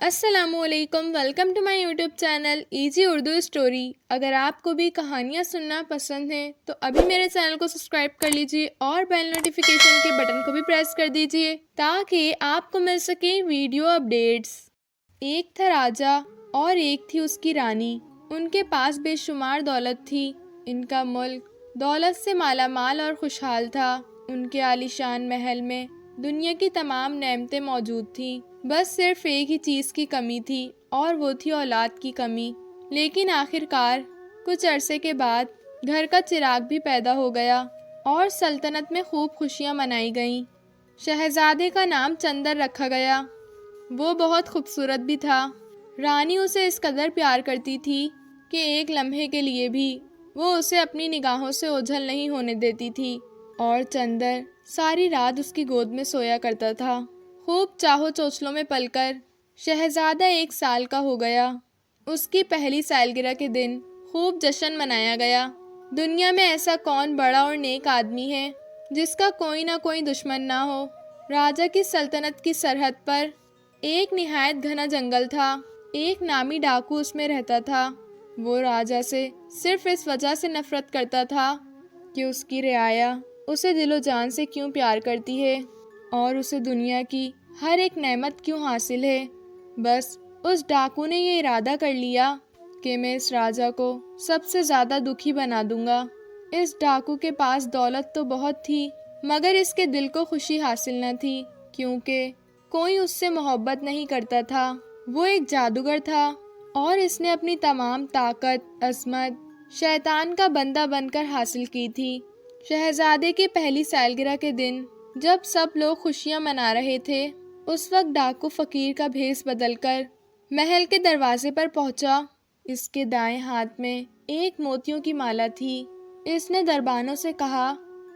السلام علیکم، welcome to my YouTube channel easy Urdu story. اگر آپ کو بھی کہانیاں سننا پسند ہیں تو ابھی میرے چینل کو سبسکرائب کر لیجیے اور بیل نوٹیفیکیشن کے بٹن کو بھی پریس کر دیجیے تاکہ آپ کو مل سکے ویڈیو اپڈیٹس۔ ایک تھا راجا اور ایک تھی اس کی رانی۔ ان کے پاس بے شمار دولت تھی۔ ان کا ملک دولت سے مالا مال اور خوشحال تھا۔ ان کے عالیشان محل میں دنیا کی تمام نعمتیں موجود تھیں، بس صرف ایک ہی چیز کی کمی تھی اور وہ تھی اولاد کی کمی۔ لیکن آخر کار کچھ عرصے کے بعد گھر کا چراغ بھی پیدا ہو گیا اور سلطنت میں خوب خوشیاں منائی گئیں۔ شہزادے کا نام چندر رکھا گیا۔ وہ بہت خوبصورت بھی تھا۔ رانی اسے اس قدر پیار کرتی تھی کہ ایک لمحے کے لیے بھی وہ اسے اپنی نگاہوں سے اوجھل نہیں ہونے دیتی تھی، اور چندر ساری رات اس کی گود میں سویا کرتا تھا۔ خوب چاہو چوچلوں میں پل کر شہزادہ 1 سال کا ہو گیا۔ اس کی پہلی سالگرہ کے دن خوب جشن منایا گیا۔ دنیا میں ایسا کون بڑا اور نیک آدمی ہے جس کا کوئی نہ کوئی دشمن نہ ہو۔ راجا کی سلطنت کی سرحد پر ایک نہایت گھنا جنگل تھا۔ ایک نامی ڈاکو اس میں رہتا تھا۔ وہ راجا سے صرف اس وجہ سے نفرت کرتا تھا کہ اس کی رعایا اسے دل و جان سے کیوں پیار کرتی ہے اور اسے دنیا کی ہر ایک نعمت کیوں حاصل ہے۔ بس اس ڈاکو نے یہ ارادہ کر لیا کہ میں اس راجا کو سب سے زیادہ دکھی بنا دوں گا۔ اس ڈاکو کے پاس دولت تو بہت تھی، مگر اس کے دل کو خوشی حاصل نہ تھی، کیونکہ کوئی اس سے محبت نہیں کرتا تھا۔ وہ ایک جادوگر تھا اور اس نے اپنی تمام طاقت، عظمت شیطان کا بندہ بن کر حاصل کی تھی۔ شہزادے کی پہلی سالگرہ کے دن جب سب لوگ خوشیاں منا رہے تھے، اس وقت ڈاکو فقیر کا بھیس بدل کر محل کے دروازے پر پہنچا۔ اس کے دائیں ہاتھ میں ایک موتیوں کی مالا تھی۔ اس نے دربانوں سے کہا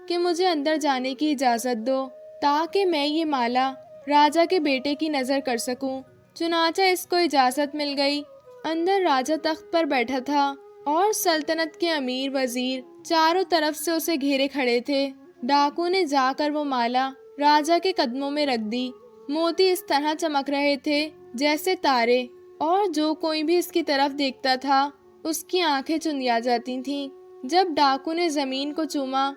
کہ مجھے اندر جانے کی اجازت دو تاکہ میں یہ مالا راجا کے بیٹے کی نظر کر سکوں۔ چنانچہ اس کو اجازت مل گئی۔ اندر راجا تخت پر بیٹھا تھا اور سلطنت کے امیر وزیر چاروں طرف سے اسے گھیرے کھڑے تھے۔ ڈاکو نے جا کر وہ مالا راجا کے قدموں میں رکھ دی۔ موتی اس طرح چمک رہے تھے جیسے تارے، اور جو کوئی بھی اس کی طرف دیکھتا تھا اس کی آنکھیں چندیا جاتی تھیں۔ جب ڈاکو نے زمین کو چوما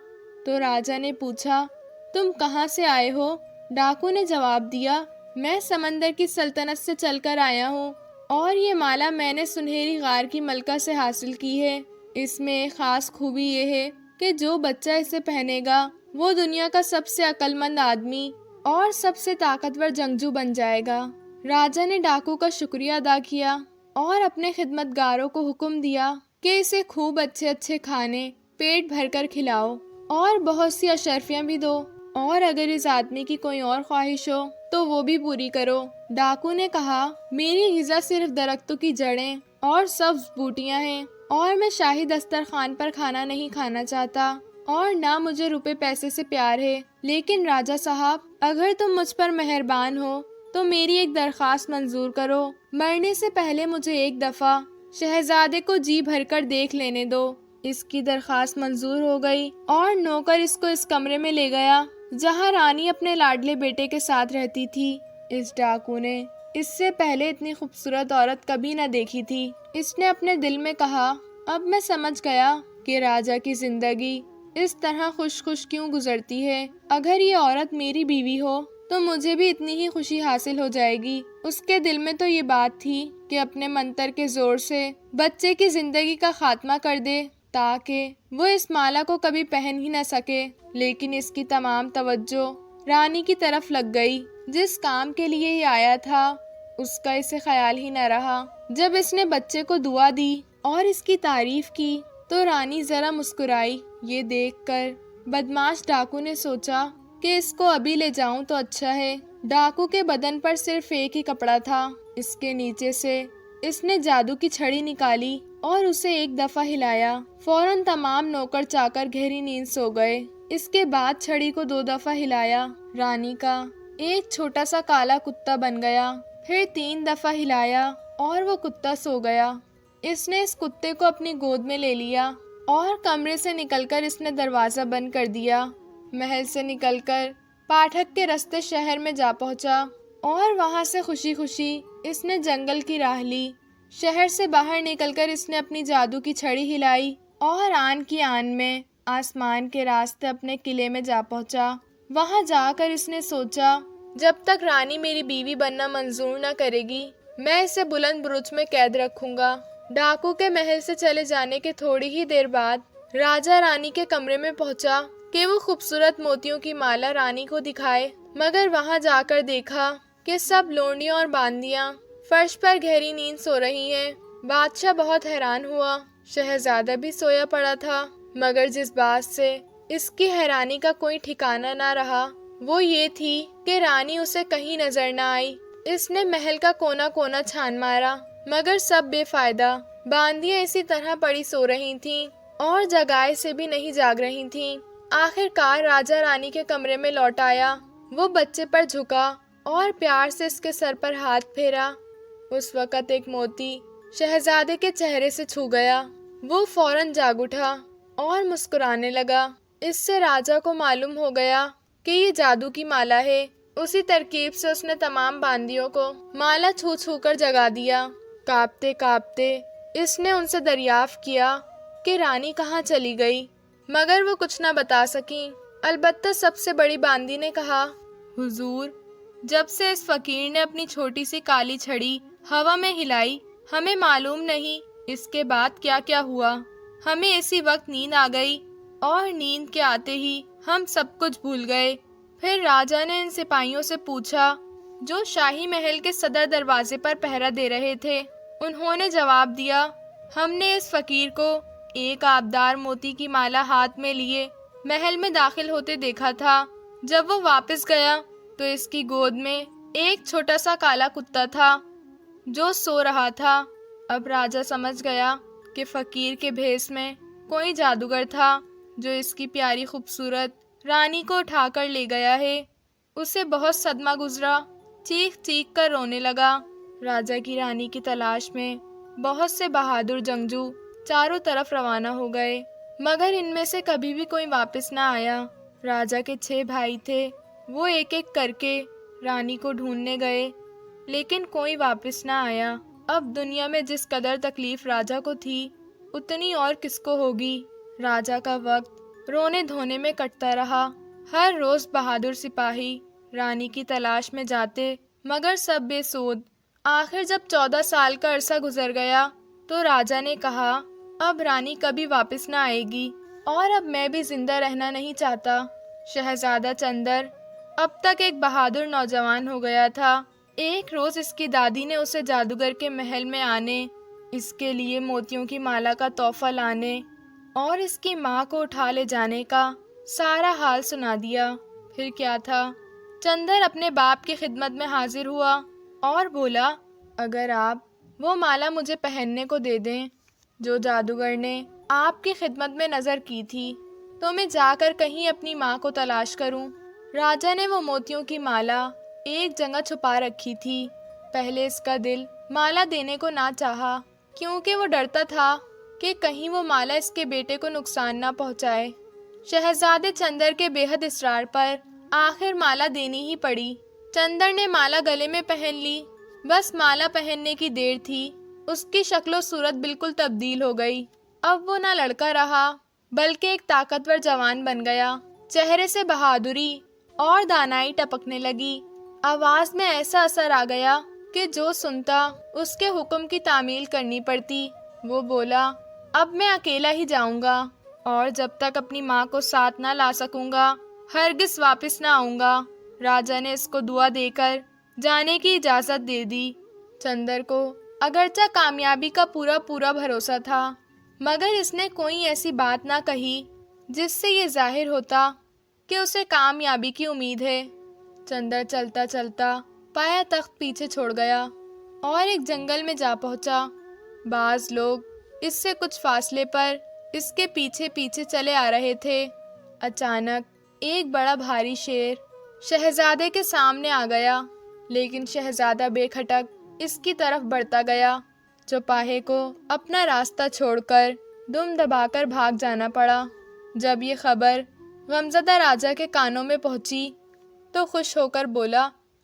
تو راجا نے پوچھا، تم کہاں سے آئے ہو؟ ڈاکو نے جواب دیا، میں سمندر کی سلطنت سے چل کر آیا ہوں، اور یہ مالا میں نے سنہری غار کی ملکہ سے حاصل کی ہے۔ اس میں ایک خاص خوبی یہ ہے کہ جو بچہ اسے پہنے گا وہ دنیا کا سب سے عقل مند آدمی اور سب سے طاقتور جنگجو بن جائے گا۔ راجا نے ڈاکو کا شکریہ ادا کیا اور اپنے خدمتگاروں کو حکم دیا کہ اسے خوب اچھے اچھے کھانے پیٹ بھر کر کھلاؤ اور بہت سی اشرفیاں بھی دو، اور اگر اس آدمی کی کوئی اور خواہش ہو تو وہ بھی پوری کرو۔ ڈاکو نے کہا، میری غذا صرف درختوں کی جڑیں اور سبز بوٹیاں ہیں، اور میں شاہی دسترخوان پر کھانا نہیں کھانا چاہتا، اور نہ مجھے روپے پیسے سے پیار ہے۔ لیکن راجا صاحب، اگر تم مجھ پر مہربان ہو تو میری ایک درخواست منظور کرو۔ مرنے سے پہلے مجھے ایک دفعہ شہزادے کو جی بھر کر دیکھ لینے دو۔ اس کی درخواست منظور ہو گئی اور نوکر اس کو اس کمرے میں لے گیا جہاں رانی اپنے لاڈلے بیٹے کے ساتھ رہتی تھی۔ اس ڈاکو نے اس سے پہلے اتنی خوبصورت عورت کبھی نہ دیکھی تھی۔ اس نے اپنے دل میں کہا، اب میں سمجھ گیا کہ راجا کی زندگی اس طرح خوش خوش کیوں گزرتی ہے۔ اگر یہ عورت میری بیوی ہو تو مجھے بھی اتنی ہی خوشی حاصل ہو جائے گی۔ اس کے دل میں تو یہ بات تھی کہ اپنے منتر کے زور سے بچے کی زندگی کا خاتمہ کر دے تاکہ وہ اس مالا کو کبھی پہن ہی نہ سکے۔ لیکن اس کی تمام توجہ رانی کی طرف لگ گئی۔ جس کام کے لیے یہ آیا تھا اس کا اسے خیال ہی نہ رہا۔ جب اس نے بچے کو دعا دی اور اس کی تعریف کی تو رانی ذرا مسکرائی۔ یہ دیکھ کر بدماش ڈاکو نے سوچا کہ اس کو ابھی لے جاؤں تو اچھا ہے۔ ڈاکو کے بدن پر صرف ایک ہی کپڑا تھا۔ اس کے نیچے سے اس نے جادو کی چھڑی نکالی اور اسے ایک دفعہ ہلایا۔ فوراً تمام نوکر چاکر گہری نیند سو گئے۔ اس کے بعد چھڑی کو 2 دفعہ ہلایا۔ رانی کا ایک چھوٹا سا کالا کتا بن گیا۔ پھر 3 دفعہ ہلایا اور وہ کتا سو گیا۔ اس نے اس کتے کو اپنی گود میں لے لیا اور کمرے سے نکل کر اس نے دروازہ بند کر دیا۔ محل سے نکل کر پاٹھک کے رستے شہر میں جا پہنچا۔ اور وہاں سے خوشی خوشی اس نے جنگل کی راہ لی۔ شہر سے باہر نکل کر اس نے اپنی جادو کی چھڑی ہلائی اور آن کی آن میں آسمان کے راستے اپنے قلعے میں جا پہنچا۔ وہاں جا کر اس نے سوچا، جب تک رانی میری بیوی بننا منظور نہ کرے گی میں اسے بلند برج میں قید رکھوں گا۔ ڈاکو کے محل سے چلے جانے کے تھوڑی ہی دیر بعد راجہ رانی کے کمرے میں پہنچا کہ وہ خوبصورت موتیوں کی مالا رانی کو دکھائے، مگر وہاں جا کر دیکھا کہ سب لونڈیاں اور باندیاں فرش پر گہری نیند سو رہی ہیں۔ بادشاہ بہت حیران ہوا۔ شہزادہ بھی سویا پڑا تھا، مگر جس بات سے اس کی حیرانی کا کوئی ٹھکانہ نہ رہا وہ یہ تھی کہ رانی اسے کہیں نظر نہ آئی۔ اس نے محل کا کونا کونا چھان مارا مگر سب بے فائدہ۔ باندیاں اسی طرح پڑی سو رہی تھیں اور جگائے سے بھی نہیں جاگ رہی تھیں۔ آخر کار راجہ رانی کے کمرے میں لوٹ آیا۔ وہ بچے پر جھکا اور پیار سے اس کے سر پر ہاتھ پھیرا۔ اس وقت ایک موتی شہزادے کے چہرے سے چھو گیا۔ وہ فوراً جاگ اٹھا اور مسکرانے لگا۔ اس سے راجہ کو معلوم ہو گیا کہ یہ جادو کی مالا ہے۔ اسی ترکیب سے اس نے تمام باندیوں کو مالا چھو چھو کر جگا دیا۔ کانپتے کانپتے اس نے ان سے دریافت کیا کہ رانی کہاں چلی گئی، مگر وہ کچھ نہ بتا سکیں۔ البتہ سب سے بڑی باندی نے کہا، حضور، جب سے اس فقیر نے اپنی چھوٹی سی کالی چھڑی ہوا میں ہلائی ہمیں معلوم نہیں اس کے بعد کیا کیا ہوا۔ ہمیں اسی وقت نیند آ گئی اور نیند کے آتے ہی ہم سب کچھ بھول گئے۔ پھر راجہ نے ان سپاہیوں سے پوچھا جو شاہی محل کے صدر دروازے پر پہرا دے رہے تھے۔ انہوں نے جواب دیا، ہم نے اس فقیر کو ایک آبدار موتی کی مالا ہاتھ میں لیے محل میں داخل ہوتے دیکھا تھا۔ جب وہ واپس گیا تو اس کی گود میں ایک چھوٹا سا کالا کتا تھا جو سو رہا تھا۔ اب راجہ سمجھ گیا کہ فقیر کے بھیس میں کوئی جادوگر تھا جو اس کی پیاری خوبصورت رانی کو اٹھا کر لے گیا ہے۔ اسے بہت صدمہ گزرا، چیخ چیخ کر رونے لگا۔ راجہ کی رانی کی تلاش میں بہت سے بہادر جنگجو چاروں طرف روانہ ہو گئے، مگر ان میں سے کبھی بھی کوئی واپس نہ آیا۔ راجہ کے 6 بھائی تھے، وہ ایک ایک کر کے رانی کو ڈھونڈنے گئے لیکن کوئی واپس نہ آیا۔ اب دنیا میں جس قدر تکلیف راجہ کو تھی اتنی اور کس کو ہوگی۔ راجہ کا وقت رونے دھونے میں کٹتا رہا۔ ہر روز بہادر سپاہی رانی کی تلاش میں جاتے مگر سب بے سود۔ آخر جب 14 سال کا عرصہ گزر گیا تو راجہ نے کہا، اب رانی کبھی واپس نہ آئے گی اور اب میں بھی زندہ رہنا نہیں چاہتا۔ شہزادہ چندر اب تک ایک بہادر نوجوان ہو گیا تھا۔ ایک روز اس کی دادی نے اسے جادوگر کے محل میں آنے، اس کے لیے موتیوں کی مالا کا تحفہ لانے اور اس کی ماں کو اٹھا لے جانے کا سارا حال سنا دیا۔ پھر کیا تھا، چندر اپنے باپ کی خدمت میں حاضر ہوا اور بولا، اگر آپ وہ مالا مجھے پہننے کو دے دیں جو جادوگر نے آپ کی خدمت میں نظر کی تھی تو میں جا کر کہیں اپنی ماں کو تلاش کروں۔ راجہ نے وہ موتیوں کی مالا ایک جگہ چھپا رکھی تھی۔ پہلے اس کا دل مالا دینے کو نہ چاہا کیونکہ وہ ڈرتا تھا کہ کہیں وہ مالا اس کے بیٹے کو نقصان نہ پہنچائے۔ شہزادے چندر کے بے حد اصرار پر آخر مالا دینی ہی پڑی۔ چندر نے مالا گلے میں پہن لی۔ بس مالا پہننے کی دیر تھی، اس کی شکل و صورت بالکل تبدیل ہو گئی۔ اب وہ نہ لڑکا رہا بلکہ ایک طاقتور جوان بن گیا۔ چہرے سے بہادری اور دانائی ٹپکنے لگی۔ آواز میں ایسا اثر آ گیا کہ جو سنتا اس کے حکم کی تعمیل کرنی پڑتی۔ وہ بولا، اب میں اکیلا ہی جاؤں گا اور جب تک اپنی ماں کو ساتھ نہ لا سکوں گا ہرگز واپس نہ آؤں گا۔ راجہ نے اس کو دعا دے کر جانے کی اجازت دے دی۔ چندر کو اگرچہ کامیابی کا پورا بھروسہ تھا مگر اس نے کوئی ایسی بات نہ کہی جس سے یہ ظاہر ہوتا کہ اسے کامیابی کی امید ہے۔ چندر چلتا چلتا پایا تخت پیچھے چھوڑ گیا اور ایک جنگل میں جا پہنچا۔ بعض لوگ اس سے کچھ فاصلے پر اس کے پیچھے پیچھے چلے آ رہے تھے۔ اچانک ایک بڑا بھاری شیر شہزادے کے سامنے آ گیا، لیکن شہزادہ بے کھٹک اس کی طرف بڑھتا گیا۔ چوپاہے کو اپنا راستہ چھوڑ کر دم دبا کر بھاگ جانا پڑا۔ جب یہ خبر غمزدہ راجہ کے کانوں میں پہنچی تو خوش ہو کر بولا،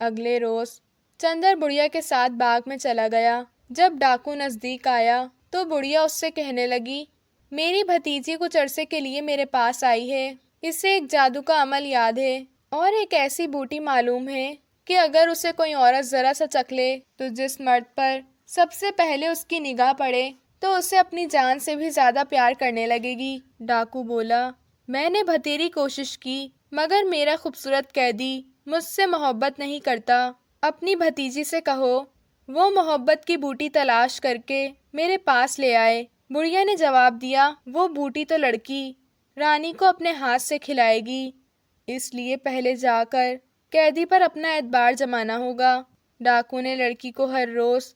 اگلے روز چندر بڑھیا کے ساتھ باغ میں چلا گیا۔ جب ڈاکو نزدیک آیا تو بڑھیا اس سے کہنے لگی، میری بھتیجی کچھ عرصے کے لیے میرے پاس آئی ہے۔ اسے ایک جادو کا عمل یاد ہے اور ایک ایسی بوٹی معلوم ہے کہ اگر اسے کوئی عورت ذرا سا چکھ لے تو جس مرد پر سب سے پہلے اس کی نگاہ پڑے تو اسے اپنی جان سے بھی زیادہ پیار کرنے لگے گی۔ ڈاکو بولا، میں نے بتھیری کوشش کی مگر میرا خوبصورت قیدی مجھ سے محبت نہیں کرتا۔ اپنی بھتیجی سے کہو وہ محبت کی بوٹی تلاش کر کے میرے پاس لے آئے۔ بڑھیا نے جواب دیا، وہ بوٹی تو لڑکی رانی کو اپنے ہاتھ سے کھلائے گی، اس لیے پہلے جا کر قیدی پر اپنا اعتبار جمانا ہوگا۔ ڈاکو نے لڑکی کو ہر روز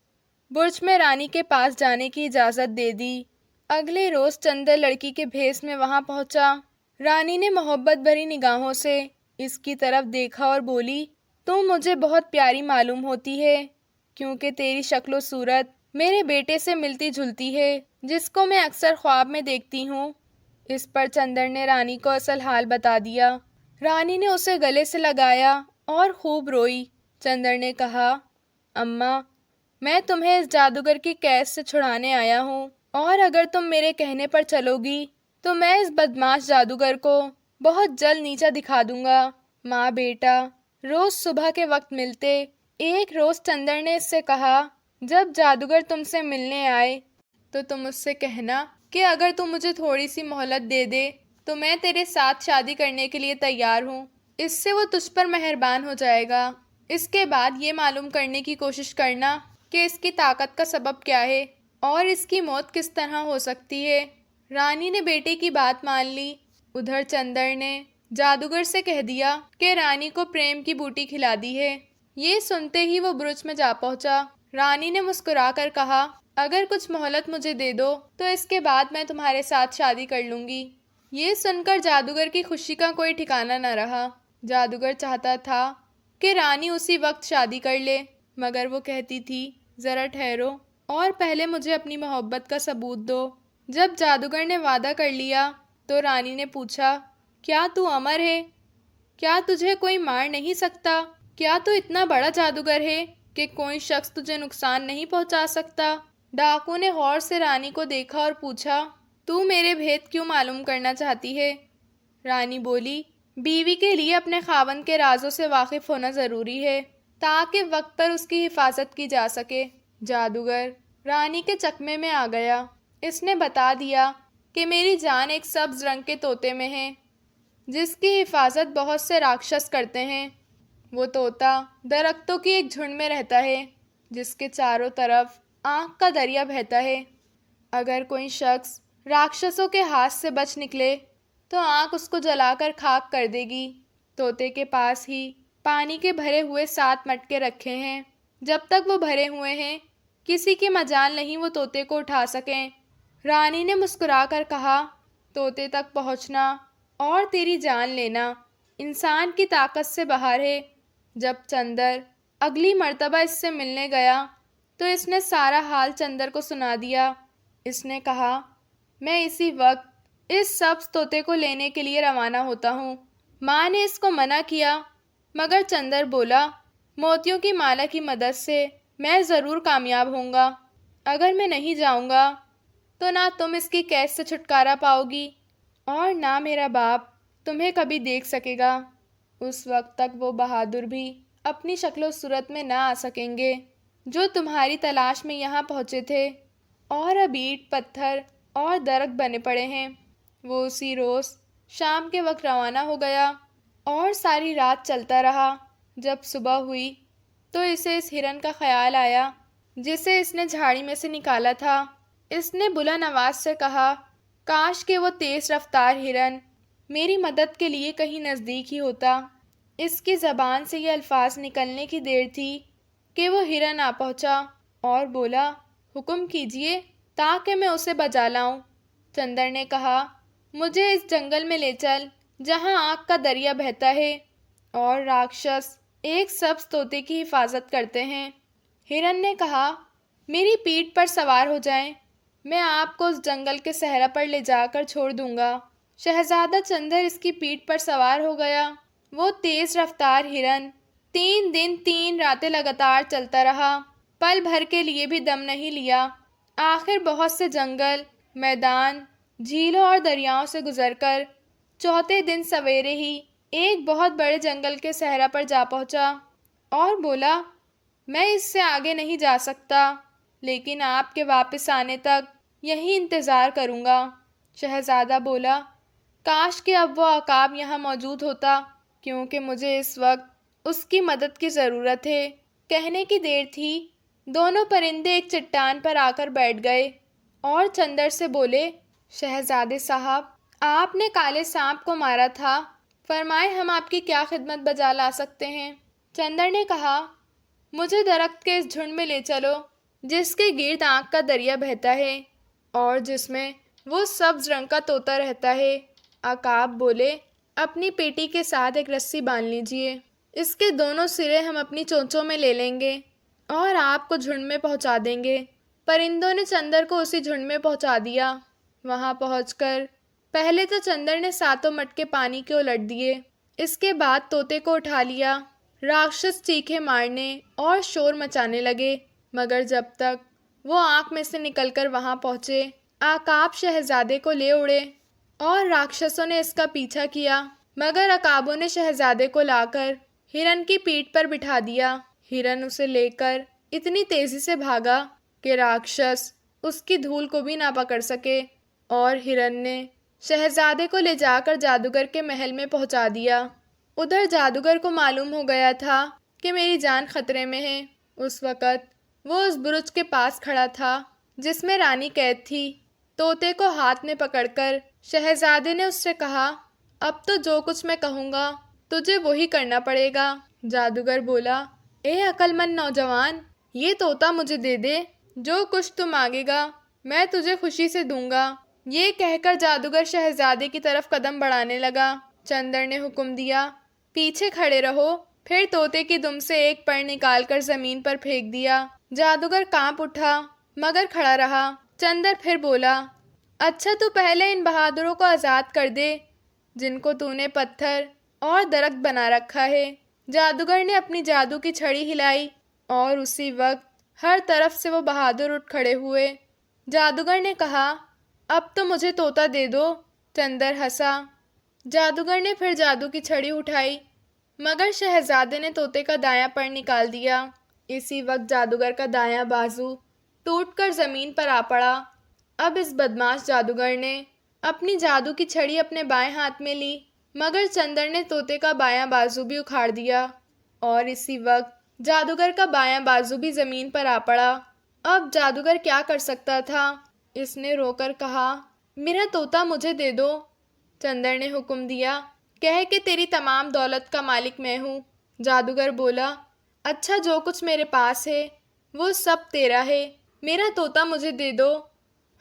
برج میں رانی کے پاس جانے کی اجازت دے دی۔ اگلے روز چندر لڑکی کے بھیس میں وہاں پہنچا۔ رانی نے محبت بھری نگاہوں سے اس کی طرف دیکھا اور بولی، تم مجھے بہت پیاری معلوم ہوتی ہے کیونکہ تیری شکل و صورت میرے بیٹے سے ملتی جلتی ہے جس کو میں اکثر خواب میں دیکھتی ہوں۔ اس پر چندر نے رانی کو اصل حال بتا دیا۔ رانی نے اسے گلے سے لگایا اور خوب روئی۔ چندر نے کہا، اماں، میں تمہیں اس جادوگر کی قید سے چھڑانے آیا ہوں اور اگر تم میرے کہنے پر چلو گی تو میں اس بدماش جادوگر کو بہت جلد نیچا دکھا دوں گا۔ ماں بیٹا روز صبح کے وقت ملتے۔ ایک روز چندر نے اس سے کہا، جب جادوگر تم سے ملنے آئے تو تم اس سے کہنا کہ اگر تم مجھے تھوڑی سی مہلت دے دے تو میں تیرے ساتھ شادی کرنے کے لیے تیار ہوں۔ اس سے وہ تجھ پر مہربان ہو جائے گا۔ اس کے بعد یہ معلوم کرنے کی کوشش کرنا کہ اس کی طاقت کا سبب کیا ہے اور اس کی موت کس طرح ہو سکتی ہے۔ رانی نے بیٹے کی بات مان لی۔ ادھر چندر نے جادوگر سے کہہ دیا کہ رانی کو پریم کی بوٹی کھلا دی ہے۔ یہ سنتے ہی وہ برج میں جا پہنچا۔ رانی نے مسکرا کر کہا، اگر کچھ مہلت مجھے دے دو تو اس کے بعد میں تمہارے ساتھ شادی کر لوں گی۔ یہ سن کر جادوگر کی خوشی کا کوئی ٹھکانہ نہ رہا۔ جادوگر چاہتا تھا کہ رانی اسی وقت شادی کر لے مگر وہ کہتی تھی، ذرا ٹھہرو اور پہلے مجھے اپنی محبت کا ثبوت دو۔ جب جادوگر نے وعدہ کر لیا تو رانی نے پوچھا، کیا تو امر ہے؟ کیا تجھے کوئی مار نہیں سکتا؟ کیا تو اتنا بڑا جادوگر ہے کہ کوئی شخص تجھے نقصان نہیں پہنچا سکتا؟ ڈاکو نے غور سے رانی کو دیکھا اور پوچھا، تو میرے بھید کیوں معلوم کرنا چاہتی ہے؟ رانی بولی، بیوی کے لیے اپنے خاوند کے رازوں سے واقف ہونا ضروری ہے تاکہ وقت پر اس کی حفاظت کی جا سکے۔ جادوگر رانی کے چکمے میں آ گیا۔ اس نے بتا دیا کہ میری جان ایک سبز رنگ کے طوطے میں ہے جس کی حفاظت بہت سے راکشس کرتے ہیں۔ وہ طوطا درختوں کی ایک جھنڈ میں رہتا ہے جس کے چاروں طرف آنکھ کا دریا بہتا ہے۔ اگر کوئی شخص راکشسوں کے ہاتھ سے بچ نکلے تو آنکھ اس کو جلا کر خاک کر دے گی۔ طوطے کے پاس ہی پانی کے بھرے ہوئے 7 مٹکے رکھے ہیں۔ جب تک وہ بھرے ہوئے ہیں کسی کی مجال نہیں وہ طوطے کو اٹھا سکیں۔ رانی نے مسکرا کر کہا، طوطے تک پہنچنا اور تیری جان لینا انسان کی طاقت سے باہر ہے۔ جب چندر اگلی مرتبہ اس سے ملنے گیا تو اس نے سارا حال چندر کو سنا دیا۔ اس نے کہا، میں اسی وقت اس سبز طوطے کو لینے کے لیے روانہ ہوتا ہوں۔ ماں نے اس کو منع کیا مگر چندر بولا، موتیوں کی مالا کی مدد سے میں ضرور کامیاب ہوں گا۔ اگر میں نہیں جاؤں گا تو نہ تم اس کی قید سے چھٹکارا پاؤ گی اور نہ میرا باپ تمہیں کبھی دیکھ سکے گا۔ اس وقت تک وہ بہادر بھی اپنی شکل و صورت میں نہ آ سکیں گے جو تمہاری تلاش میں یہاں پہنچے تھے اور اب اینٹ پتھر اور درخت بنے پڑے ہیں۔ وہ اسی روز شام کے وقت روانہ ہو گیا اور ساری رات چلتا رہا۔ جب صبح ہوئی تو اسے اس ہرن کا خیال آیا جسے اس نے جھاڑی میں سے نکالا تھا۔ اس نے بلند آواز سے کہا، کاش کہ وہ تیز رفتار ہرن میری مدد کے لیے کہیں نزدیک ہی ہوتا۔ اس کی زبان سے یہ الفاظ نکلنے کی دیر تھی کہ وہ ہرن آ پہنچا اور بولا، حکم کیجیے تاکہ میں اسے بجا لاؤں۔ چندر نے کہا، مجھے اس جنگل میں لے چل جہاں آگ کا دریا بہتا ہے اور راکشس ایک سبز طوطے کی حفاظت کرتے ہیں۔ ہرن نے کہا، میری پیٹھ پر سوار ہو جائیں، میں آپ کو اس جنگل کے صحرا پر لے جا کر چھوڑ دوں گا۔ شہزادہ چندر اس کی پیٹھ پر سوار ہو گیا۔ وہ تیز رفتار ہرن 3 دن 3 راتیں لگاتار چلتا رہا، پل بھر کے لیے بھی دم نہیں لیا۔ آخر بہت سے جنگل، میدان، جھیلوں اور دریاؤں سے گزر کر چوتھے دن سویرے ہی ایک بہت بڑے جنگل کے صحرا پر جا پہنچا اور بولا، میں اس سے آگے نہیں جا سکتا، لیکن آپ کے واپس آنے تک یہی انتظار کروں گا۔ شہزادہ بولا، کاش کہ اب وہ عقاب یہاں موجود ہوتا، کیونکہ مجھے اس وقت اس کی مدد کی ضرورت ہے۔ کہنے کی دیر تھی، دونوں پرندے ایک چٹان پر آ کر بیٹھ گئے اور چندر سے بولے، شہزادے صاحب، آپ نے کالے سانپ کو مارا تھا، فرمائے ہم آپ کی کیا خدمت بجا لا سکتے ہیں؟ چندر نے کہا، مجھے درخت کے اس جھنڈ میں لے چلو جس کے گرد آنکھ کا دریا بہتا ہے اور جس میں وہ سبز رنگ کا طوطا رہتا ہے۔ عقاب بولے، اپنی پیٹی کے ساتھ ایک رسی باندھ لیجئے، اس کے دونوں سرے ہم اپنی چونچوں میں لے لیں گے اور آپ کو جھنڈ میں پہنچا دیں گے۔ پرندوں نے چندر کو اسی جھنڈ میں پہنچا دیا۔ وہاں پہنچ کر پہلے تو چندر نے 7 مٹکے پانی کے الٹ دیے، اس کے بعد طوطے کو اٹھا لیا۔ راکشس چیخیں مارنے اور شور مچانے لگے، مگر جب تک وہ آنکھ میں سے نکل کر وہاں پہنچے، عقاب شہزادے کو لے اڑے اور راکشسوں نے اس کا پیچھا کیا، مگر عقابوں نے شہزادے کو لا کر ہرن کی پیٹھ پر بٹھا دیا۔ ہرن اسے لے کر اتنی تیزی سے بھاگا کہ راکشس اس کی دھول کو بھی نہ پکڑ سکے، اور ہرن نے شہزادے کو لے جا کر جادوگر کے محل میں پہنچا دیا۔ ادھر جادوگر کو معلوم ہو گیا تھا کہ میری جان خطرے میں ہے۔ اس وقت وہ اس برج کے پاس کھڑا تھا جس میں رانی قید تھی۔ طوطے کو ہاتھ میں پکڑ کر شہزادے نے اس سے کہا، اب تو جو کچھ میں کہوں گا تجھے وہی کرنا پڑے گا۔ جادوگر بولا، اے عقل مند نوجوان، یہ طوطا مجھے دے دے، جو کچھ تم مانگے گا میں تجھے خوشی سے دوں گا۔ یہ کہہ کر جادوگر شہزادے کی طرف قدم بڑھانے لگا۔ چندر نے حکم دیا، پیچھے کھڑے رہو، پھر طوطے کی دم سے ایک پر نکال کر زمین پر پھینک دیا۔ جادوگر کانپ اٹھا مگر کھڑا رہا۔ چندر پھر بولا، اچھا تو پہلے ان بہادروں کو آزاد کر دے جن کو تو نے پتھر اور درخت بنا رکھا ہے۔ جادوگر نے اپنی جادو کی چھڑی ہلائی اور اسی وقت ہر طرف سے وہ بہادر اٹھ کھڑے ہوئے۔ جادوگر نے کہا، اب تو مجھے طوطا دے دو۔ چندر ہنسا۔ جادوگر نے پھر جادو کی چھڑی اٹھائی، مگر شہزادے نے طوطے کا دایاں پر نکال دیا۔ اسی وقت جادوگر کا دایاں بازو ٹوٹ کر زمین پر آ پڑا۔ اب اس بدماش جادوگر نے اپنی جادو کی چھڑی اپنے بائیں ہاتھ میں لی، مگر چندر نے طوطے کا بایاں بازو بھی اکھاڑ دیا، اور اسی وقت جادوگر کا بایاں بازو بھی زمین پر آ پڑا۔ اب جادوگر کیا کر سکتا تھا؟ اس نے رو کر کہا، میرا طوطا مجھے دے دو۔ چندر نے حکم دیا، کہہ کہ تیری تمام دولت کا مالک میں ہوں۔ جادوگر بولا، اچھا جو کچھ میرے پاس ہے وہ سب تیرا ہے، میرا طوطا مجھے دے دو۔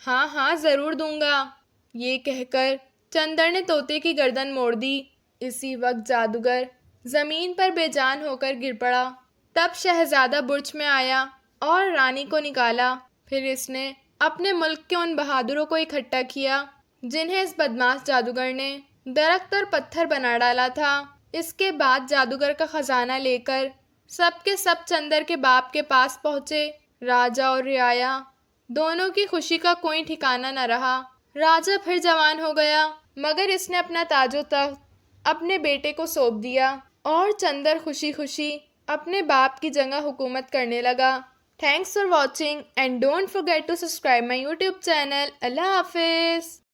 ہاں ہاں ضرور دوں گا۔ یہ کہہ کر چندر نے طوطے کی گردن موڑ دی۔ اسی وقت جادوگر زمین پر بے جان ہو کر گر پڑا۔ تب شہزادہ برج میں آیا اور رانی کو نکالا۔ پھر اس نے اپنے ملک کے ان بہادروں کو اکٹھا کیا جنہیں اس بدماش جادوگر نے درخت اور پتھر بنا ڈالا تھا۔ اس کے بعد جادوگر کا خزانہ لے کر سب کے سب چندر کے باپ کے پاس پہنچے۔ راجا اور رعایا دونوں کی خوشی کا کوئی ٹھکانہ نہ رہا۔ راجا پھر جوان ہو گیا، مگر اس نے اپنا تاج و تخت اپنے بیٹے کو سونپ دیا اور چندر خوشی خوشی اپنے باپ کی جگہ حکومت کرنے لگا۔ Thanks for watching and don't forget to subscribe my YouTube channel۔ اللہ حافظ۔